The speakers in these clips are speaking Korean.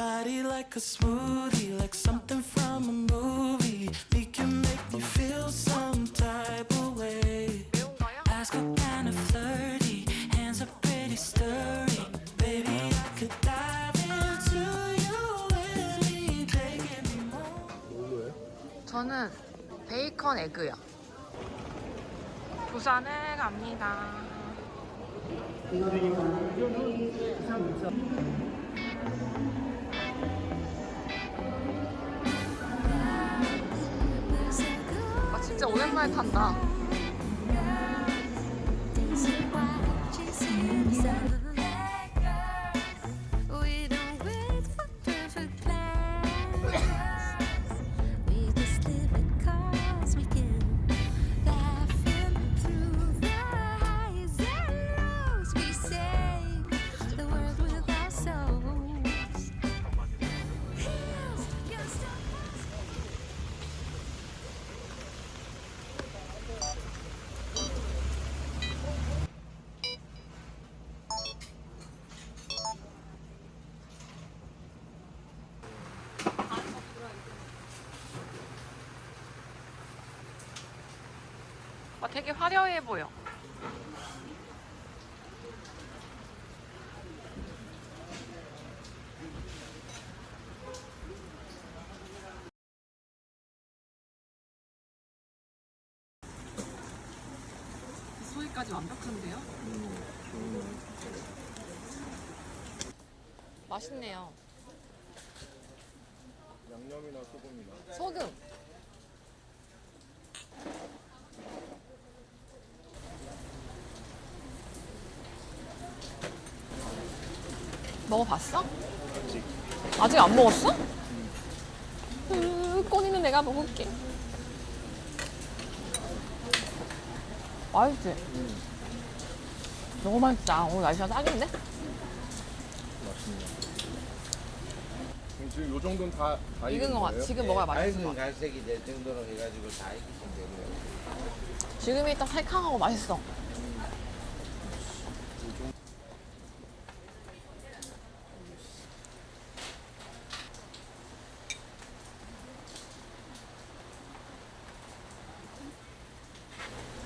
body like a smoothie, like something from a movie. We can make me feel some type of way. Ask her kind of flirty, hands are pretty sturdy. Baby, I could dive into you any day. Give me more. 저는 베이컨 에그요. 부산을 갑니다. 아 진짜 오랜만에 탄다. 되게 화려해 보여. 소리까지 완벽한데요? 맛있네요. 양념이나 소금이나. 소금. 먹어봤어? 아직 안 먹었어? 꼬니는 내가 먹을게. 맛있지? 너무 맛있다. 오늘 날씨가 딱인데? 맛있네요. 지금 요 정도는 다 익은 거 같아. 지금 먹어야 맛있을 것 밝은 같아. 갈색이 될 정도로 해가지고 다 익히시면 되고요. 지금이 딱 살캉하고 맛있어.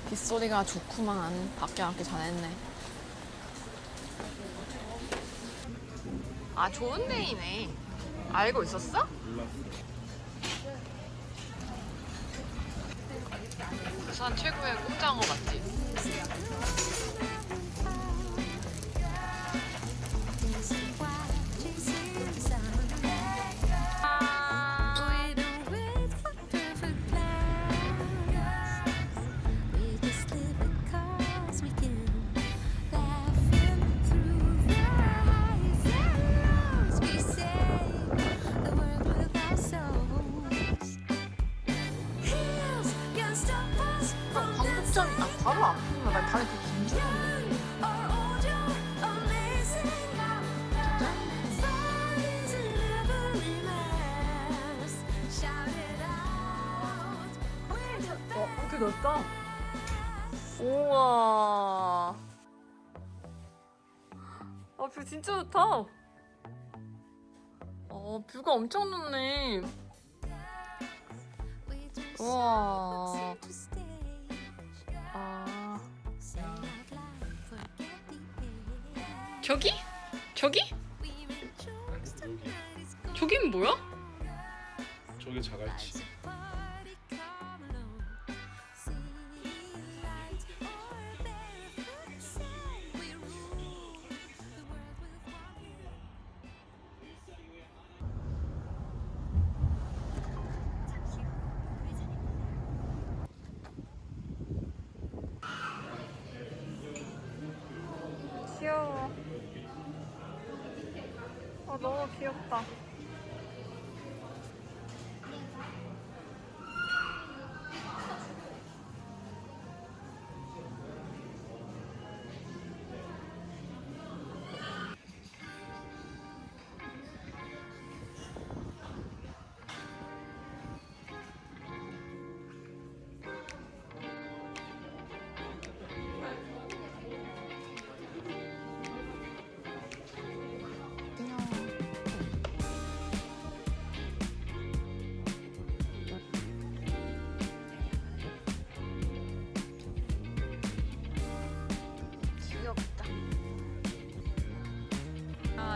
빗소리가 좋구만. 밖에 앉기 잘했네. 아, 좋은 데이네. 알고 있었어? 부산 최고의 꼼장어 맛집. 바로 앞이구나. 나 다리 되게 긴장했는데. 이렇게 넓다. 우와. 아, 뷰 진짜 좋다. 뷰가 엄청 높네. 우와. 저기? 저기? 여기. 저긴 뭐야? 저게 자갈치. 귀여워. 너무 귀엽다.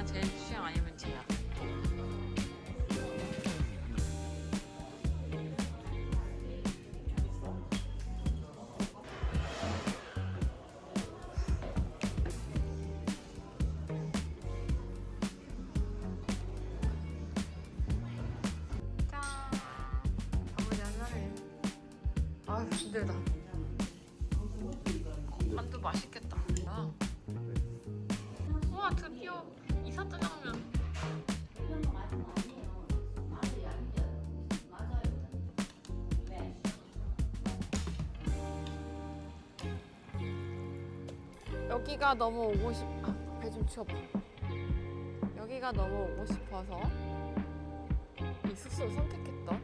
오빠 제일 취향 아니면 제야. 짠. 아버지 하나네. 아유 힘들다. 만두 맛있겠다. 아. 우와 드디어 이사 짜장면. 여기가 너무 오고 싶. 배 좀 치워봐. 여기가 너무 오고 싶어서 이 숙소를 선택했다.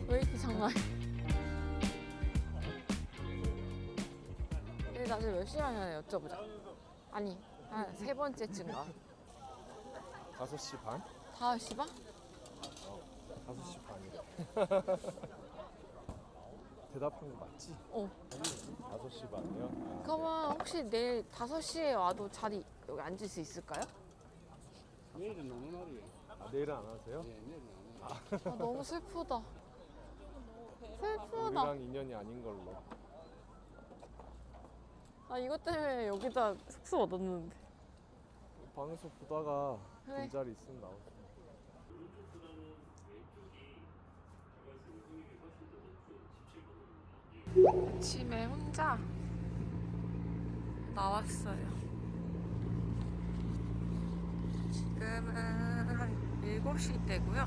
왜 이렇게 장난해? 근데 나중에 몇 시간 전에 여쭤보자. 아니, 한 세 번째쯤가. 5시 반? 5시 반? 5시 반이래. 대답한 거 맞지? 어. 5시 반이요? 그러면 혹시 내일 5시에 와도 자리 여기 앉을 수 있을까요? 내일은 노는 날이에요. 아, 내일은 안 하세요? 네, 내일은 안 해요. 아, 너무 슬프다. 슬프다. 우리랑 인연이 아닌 걸로. 아, 이것 때문에 여기다 숙소 얻었는데. 방에서 보다가 그래. 빈자리 있으면 나오세요. 아침에 혼자 나왔어요. 지금은 한 7시 때고요.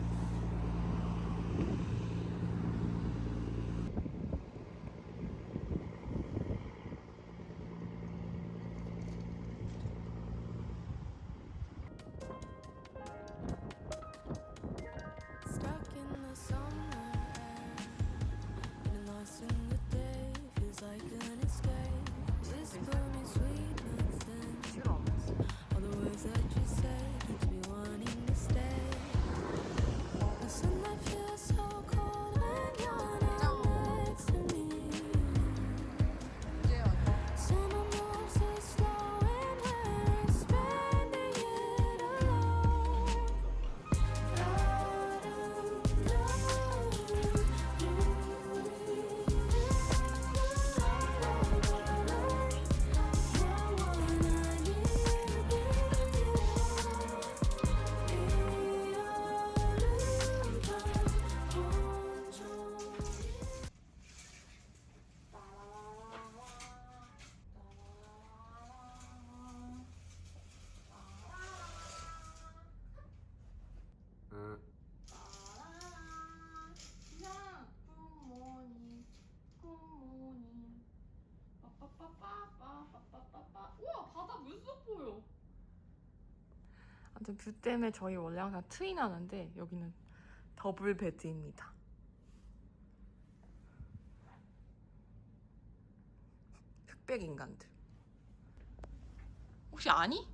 Stuck in the summer air, getting lost in the day, feels like an escape. Whisper me sweet nothing, all the words that you say keeps me wanting to stay. The sunlight feels so cold when you're not next to me. Summer moves so slow and we're spending it alone. 우와 바다 물속 보여. 아무튼 뷰 때문에 저희 원래 항상 트윈 하는데 여기는 더블 베드입니다. 흑백 인간들. 혹시 아니?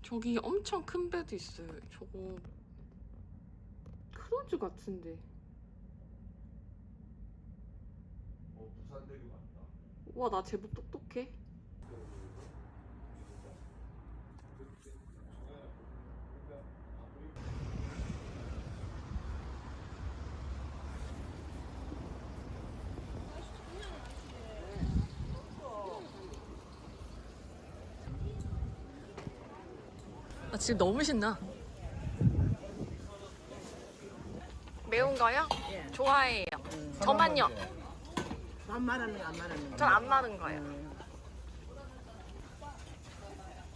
저기 엄청 큰 베드 있어요. 저거 크루즈 같은데. 부산대교 맞다. 우와 나 제법 똑똑해. 나 지금 너무 신나. 매운 거요? 예. 좋아해요. 저만요. 안 말하는 거, 안 말하는 거. 전 안 마른 거예요.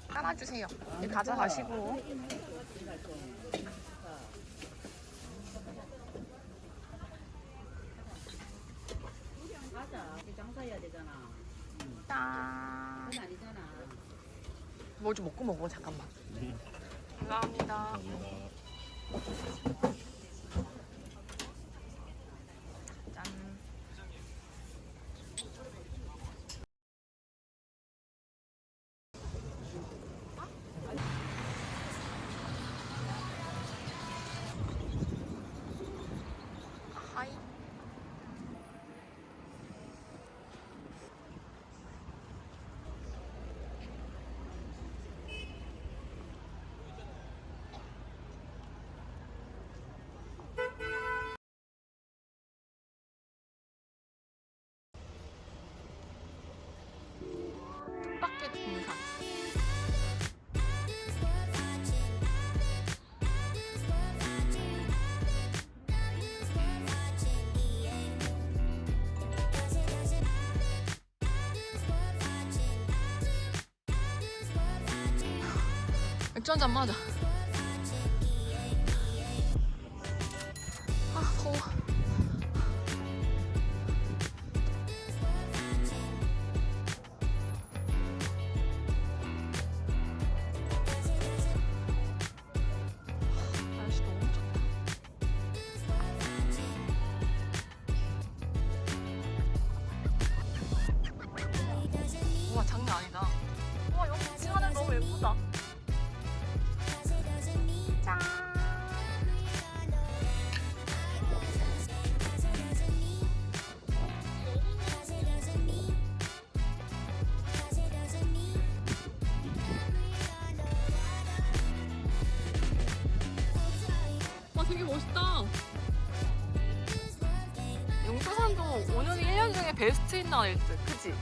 하나 주세요. 네, 가져가시고. 맞아. 이제 장사해야 되잖아. 짠. 그건 아니잖아. 뭐 좀 먹고 먹어 잠깐만. 감사합니다. 짠. 맥주 한잔 마자. 아 더워. 날씨 너무 좋다. 우와 장난 아니다. 우와 여기 층하늘 너무 예쁘다. 짠. 와 되게 멋있다. 용두산도 5년에 1년 중에 베스트인 날일 듯, 그치?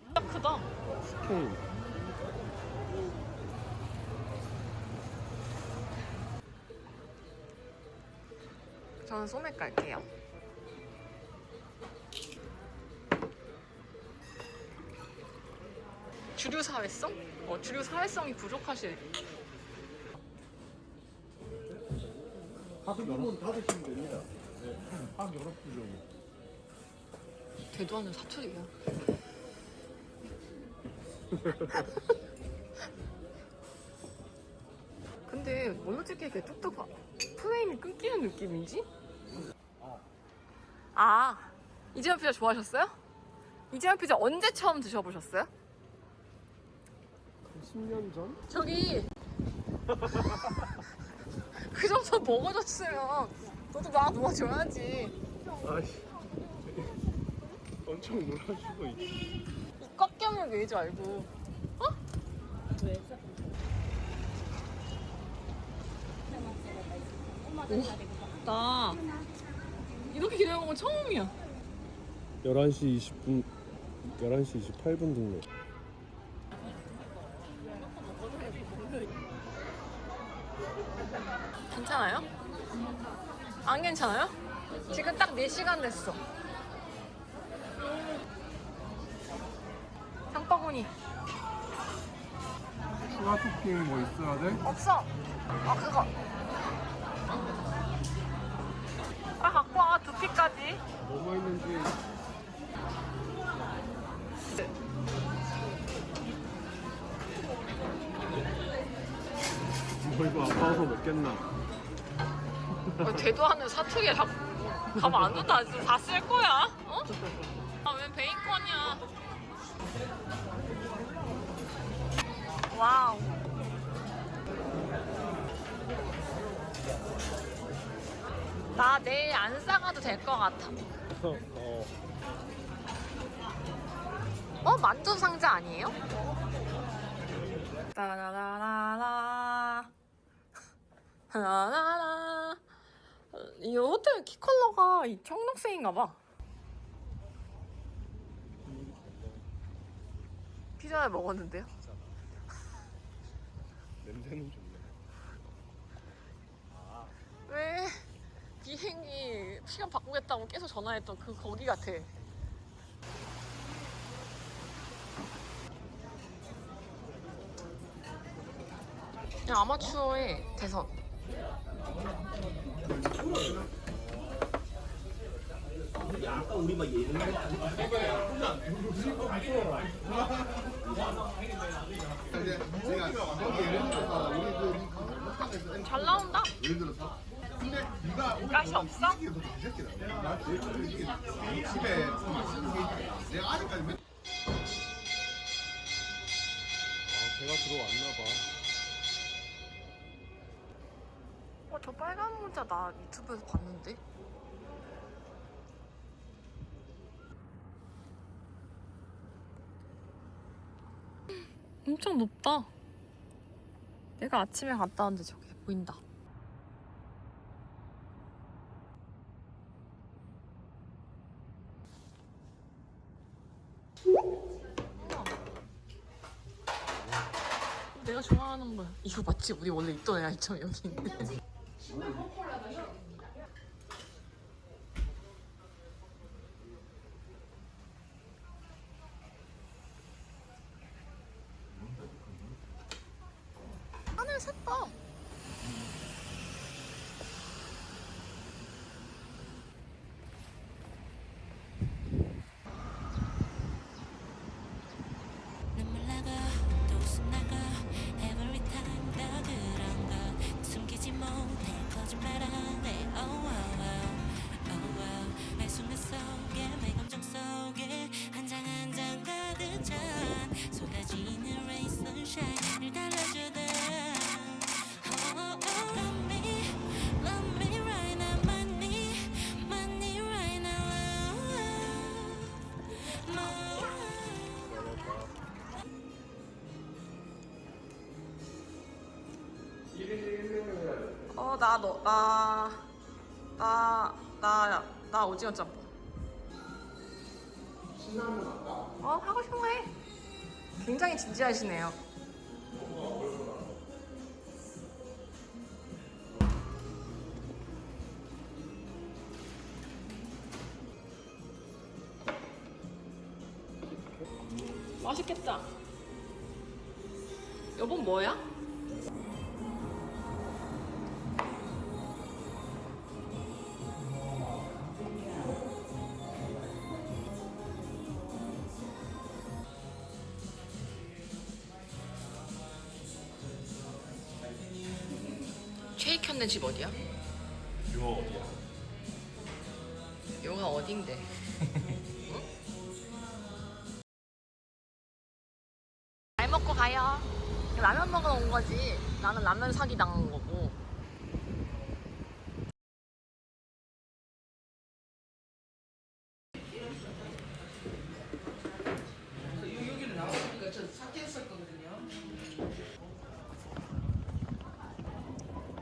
진짜 크다. 스케일. 저는 소맥 갈게요. 주류 사회성? 주류 사회성이 부족하실. 학교는 닫으시면 됩니다. 네. 학 열어주죠. 대도하는 사투리야. 근데 뭐 솔직히 이렇게 뚝뚝 프레임이 끊기는 느낌이지? 아 이재현 피자 좋아하셨어요? 이재현 피자 언제 처음 드셔보셨어요? 10년 전? 저기 그 정도 먹어줬으면 너도 나 도와줘야지. 아이씨. 엄청 놀라시고 있지. 이 꽉 깨물 왜지 알고. 어? 왜? 나 이렇게 기다려본 건 처음이야. 11시 20분, 11시 28분 등록. 괜찮아요? 안 괜찮아요? 지금 딱 4시간 됐어. 장바구니 추가 토핑 뭐 있어야 돼? 없어. 아 그거. 아 갖고 와 두피까지. 뭐가 있는지. 뭐 이거 아까워서 먹겠나? 대도하는 사투리에 가면 안 된다. 다 쓸 거야. 어? 아 왜 베이컨이야? 와우. 나 내일 안 싸가도 될 것 같아. 만두 상자 아니에요? 따라라라라 라라라. 이 호텔 키 컬러가 이 청록색인가 봐. 피자를 먹었는데요? 냄새는 좋네. 왜 비행기 시간 바꾸겠다고 계속 전화했던 그 거기 같아. 그냥 아마추어의 대선. 잘 나온다. 가시 없어? 배가 들어왔나 봐. 저 빨간 모자 나 유튜브에서 봤는데? 엄청 높다. 내가 아침에 갔다 왔는데 저기 보인다. 내가 좋아하는 거야. 이거 맞지? 우리 원래 있던 애야 있죠 여기 있는. 하늘 샜다. 눈물 나가 또 웃음 나가 Every time 다 그런 거 숨기지 못해 거짓말하네 Oh oh oh oh oh 매 순간 속에 매 감정 속에 한 장 한 장 가득 찬 쏟아지는 rain sunshine 늘 달래주던 Oh oh oh love me right now my need right now love 나 오징어 짬뽕. 하고 싶은 거 해. 굉장히 진지하시네요. 맛있겠다. 여보 뭐야? 최익현네 집 어디야? 요 어디야? 여기가 어딘데? 잘 먹고 가요. 라면 먹으러 온 거지. 나는 라면 사기 당한 거고.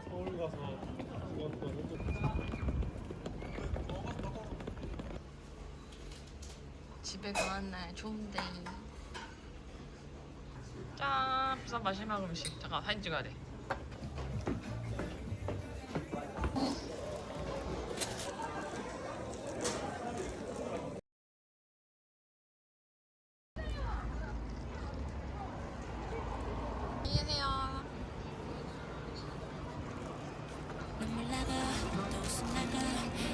서울 가서 집에 가는 날 좋은데. 짠! 부산 마지막 음식. 잠깐 사진 찍어야 돼. 안녕히 계세요. 눈물 나가 또 웃음 나가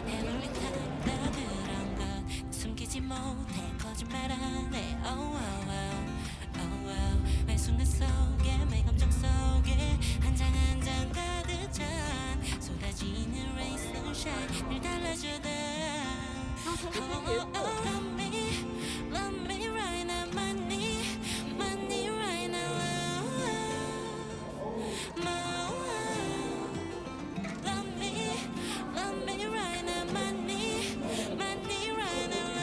Every time 다 그런 거 숨기지 못해 거짓말하네 Oh oh oh oh oh 매 순간 속에 매 감정 속에 한 장 한 장 가득 찬 쏟아지는 rain sunshine 늘 달래주던 Oh oh oh